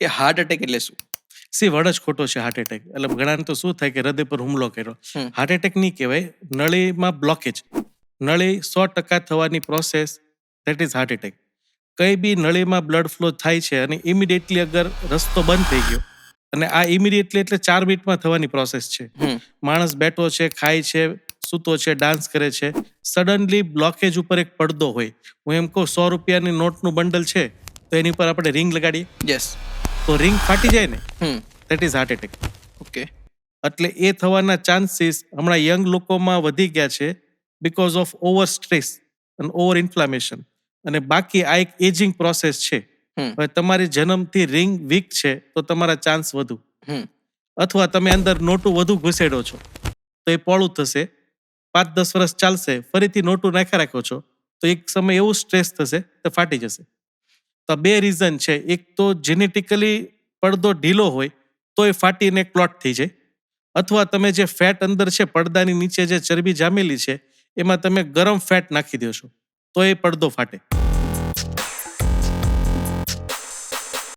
એ heart attack એટલે શું? C word જ ખોટો છે હાર્ટ એટેક. એટલે ઘણાને તો શું થાય કે હૃદય પર હુમલો કર્યો. હમ. હાર્ટ એટેક નહીં કહેવાય, નળીમાં બ્લોકેજ. નળી 100% થવાની process, that is heart attack. કઈ બી નળીમાં બ્લડ ફ્લો થાય છે અને ઇમિડિયેટલી અગર રસ્તો બંધ થઈ ગયો, અને આ ઇમિડિયેટલી એટલે 4 મિનિટમાં થવાની પ્રોસેસ છે. હમ. માણસ બેઠો છે, ખાય છે, સૂતો છે, ડાન્સ કરે છે, સડનલી બ્લોકેજ ઉપર એક પડદો હોય. હું એમ કહું 100 રૂપિયાની નોટનું બંડલ છે તો એની પર આપણે રિંગ લગાડીએ યસ. તો રિંગ ફાટી જાય ને, હમ. That is heart attack. Okay. એટલે એ થવાના ચાન્સીસ હમણાં યંગ લોકોમાં વધી ગયા છે બિકોઝ ઓફ ઓવર સ્ટ્રેસ અને ઓવર ઇન્ફ્લામેશન. અને બાકી આ એક એજિંગ પ્રોસેસ છે. હમ. હવે તમારી જન્મથી રિંગ વીક છે તો તમારા ચાન્સ વધુ, હમ. અથવા તમે અંદર નોટું વધુ ઘુસેડો છો તો એ પોળું થશે, 5-10 વર્ષ ચાલશે, ફરીથી નોટું નાખ્યા રાખો છો તો એક સમય એવું સ્ટ્રેસ થશે તો ફાટી જશે. તો 2 રીઝન છે. એક તો જેનેટિકલી પડદો ઢીલો હોય તો એ ફાટીને ક્લોટ થઈ જાય, અથવા તમે જે ફેટ અંદર છે, પડદાની નીચે જે ચરબી જામેલી છે, એમાં તમે ગરમ ફેટ નાખી દો છો તો એ પડદો ફાટે.